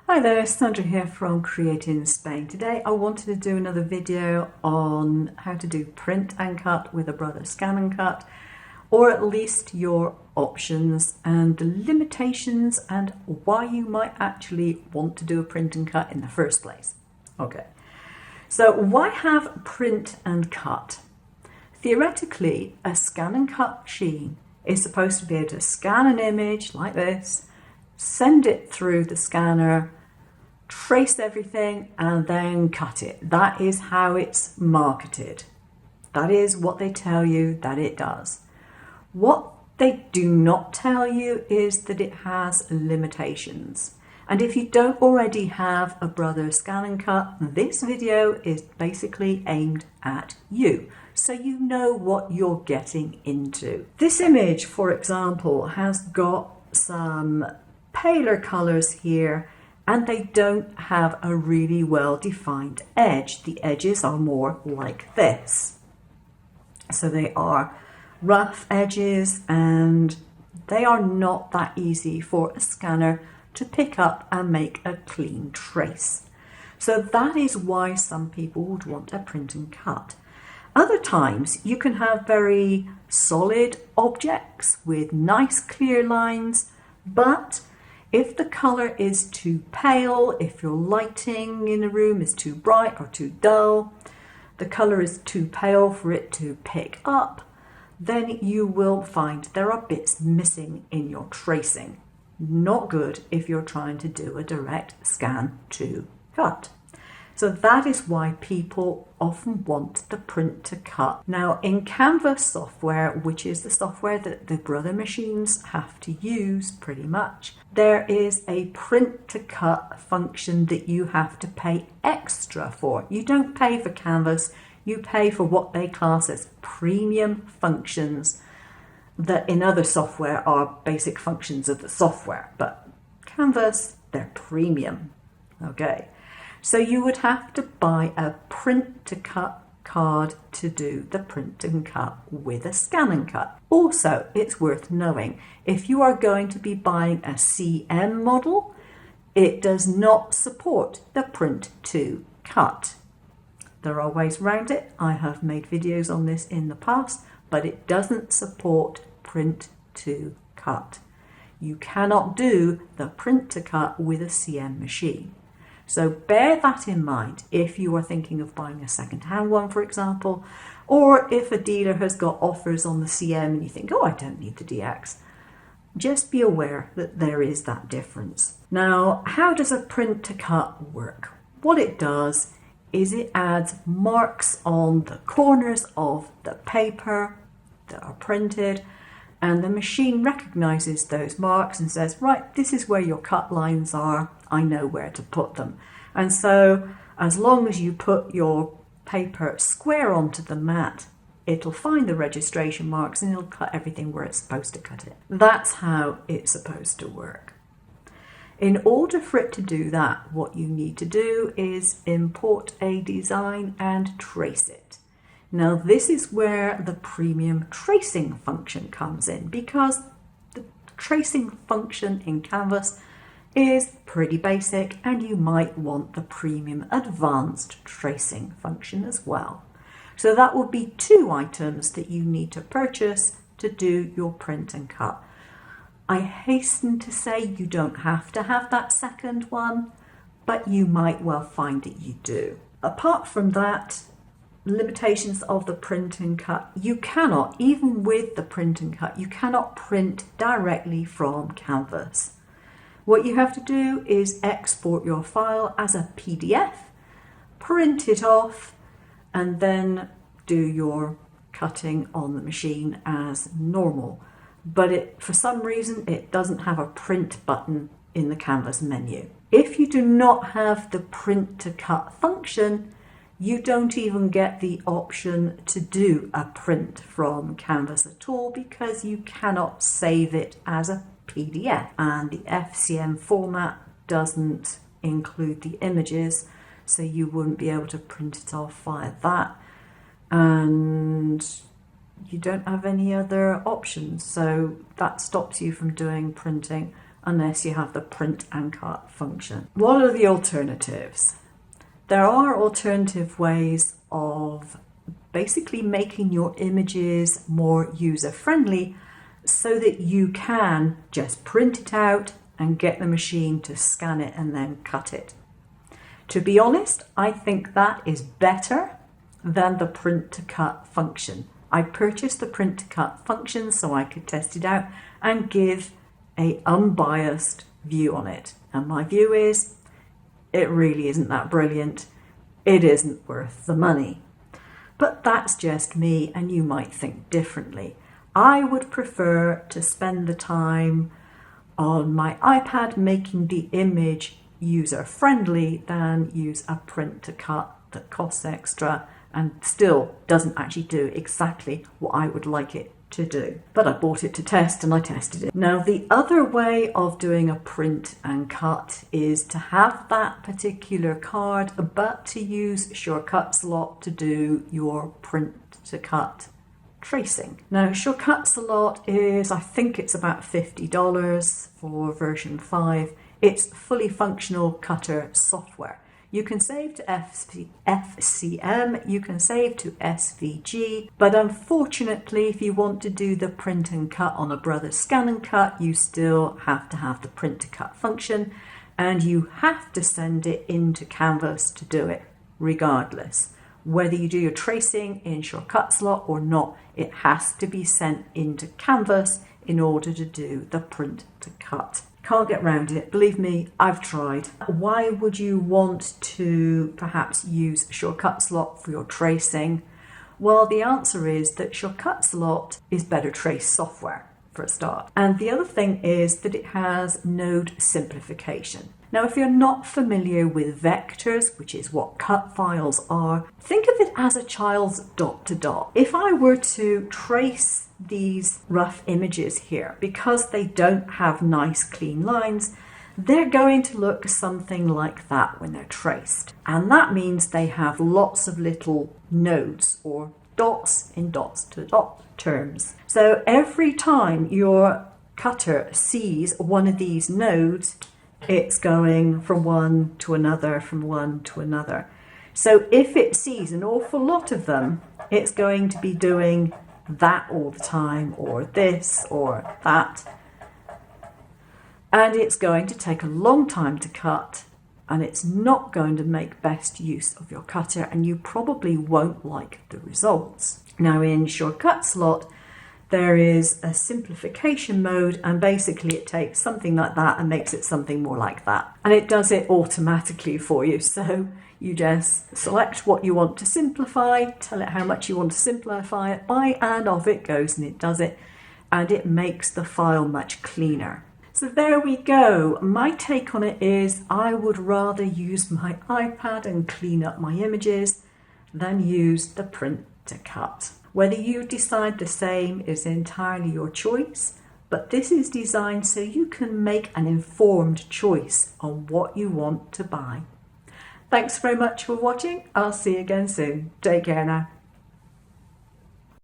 Hi there, Sandra here from createinspain. Today I wanted to do another video on how to do print and cut with a Brother scan and cut, or at least your options and the limitations and why you might actually want to do a print and cut in the first place. Okay, so why have print and cut? Theoretically, a scan and cut machine is supposed to be able to scan an image like this, send it through the scanner, trace everything and then cut it. That is how it's marketed. That is what they tell you that it does. What they do not tell you is that it has limitations. And if you don't already have a Brother scan and cut, this video is basically aimed at you, so you know what you're getting into. This image, for example, has got some paler colors here, and they don't have a really well-defined edge. The edges are more like this. So they are rough edges, and they are not that easy for a scanner to pick up and make a clean trace. So that is why some people would want a print and cut. Other times you can have very solid objects with nice clear lines, but if the colour is too pale, if your lighting in a room is too bright or too dull, the colour is too pale for it to pick up, then you will find there are bits missing in your tracing. Not good if you're trying to do a direct scan to cut. So that is why people often want the print to cut. Now in Canvas software, which is the software that the Brother machines have to use pretty much, there is a print to cut function that you have to pay extra for. You don't pay for Canvas, you pay for what they class as premium functions that in other software are basic functions of the software, but Canvas, they're premium. Okay. So you would have to buy a print to cut card to do the print and cut with a scan and cut. Also, it's worth knowing, if you are going to be buying a CM model, it does not support the print to cut. There are ways around it. I have made videos on this in the past, but it doesn't support print to cut. You cannot do the print to cut with a CM machine. So bear that in mind if you are thinking of buying a second-hand one, for example, or if a dealer has got offers on the CM and you think, oh, I don't need the DX. Just be aware that there is that difference. Now, how does a print to cut work? What it does is it adds marks on the corners of the paper that are printed, and the machine recognizes those marks and says, right, this is where your cut lines are. I know where to put them. And so as long as you put your paper square onto the mat, it'll find the registration marks and it'll cut everything where it's supposed to cut it. That's how it's supposed to work. In order for it to do that, what you need to do is import a design and trace it. Now this is where the premium tracing function comes in, because the tracing function in Canvas is pretty basic and you might want the premium advanced tracing function as well. So that would be two items that you need to purchase to do your print and cut. I hasten to say you don't have to have that second one, but you might well find that you do. Apart from that, limitations of the print and cut, you cannot, even with the print and cut, you cannot print directly from Canvas. What you have to do is export your file as a PDF, print it off, and then do your cutting on the machine as normal. But for some reason, it doesn't have a print button in the Canvas menu. If you do not have the print to cut function, you don't even get the option to do a print from Canvas at all, because you cannot save it as a PDF, and the FCM format doesn't include the images, so you wouldn't be able to print it off via that, and you don't have any other options, so that stops you from doing printing unless you have the print and cut function. What are the alternatives? There are alternative ways of basically making your images more user-friendly so that you can just print it out and get the machine to scan it and then cut it. To be honest, I think that is better than the print to cut function. I purchased the print to cut function so I could test it out and give an unbiased view on it. And my view is, it really isn't that brilliant. It isn't worth the money. But that's just me, and you might think differently. I would prefer to spend the time on my iPad making the image user-friendly than use a print to cut that costs extra and still doesn't actually do exactly what I would like it to do. But I bought it to test and I tested it. Now, the other way of doing a print and cut is to have that particular card, but to use SureCutsALot to do your print to cut tracing. Now, SureCutsALot is, I think it's about $50 for version 5. It's fully functional cutter software. You can save to FCM, you can save to SVG, but unfortunately, if you want to do the print and cut on a Brothers Scan and Cut, you still have to have the print to cut function, and you have to send it into Canvas to do it, regardless. Whether you do your tracing in SureCutsALot or not, it has to be sent into Canvas in order to do the print to cut. Can't get around it. Believe me, I've tried. Why would you want to perhaps use SureCutsALot for your tracing? Well, the answer is that SureCutsALot is better trace software for a start. And the other thing is that it has node simplification. Now, if you're not familiar with vectors, which is what cut files are, think of it as a child's dot to dot. If I were to trace these rough images here, because they don't have nice clean lines, they're going to look something like that when they're traced. And that means they have lots of little nodes or dots in dots to dot terms. So every time your cutter sees one of these nodes, it's going from one to another, from one to another. So if it sees an awful lot of them, it's going to be doing that all the time, or this, or that. And it's going to take a long time to cut, and it's not going to make best use of your cutter, and you probably won't like the results. Now, in SureCutsALot, there is a simplification mode, and basically it takes something like that and makes it something more like that. And it does it automatically for you. So you just select what you want to simplify, tell it how much you want to simplify it by, and off it goes, and it does it. And it makes the file much cleaner. So there we go. My take on it is I would rather use my iPad and clean up my images than use the print to cut. Whether you decide the same is entirely your choice, but this is designed so you can make an informed choice on what you want to buy. Thanks very much for watching. I'll see you again soon. Take care now.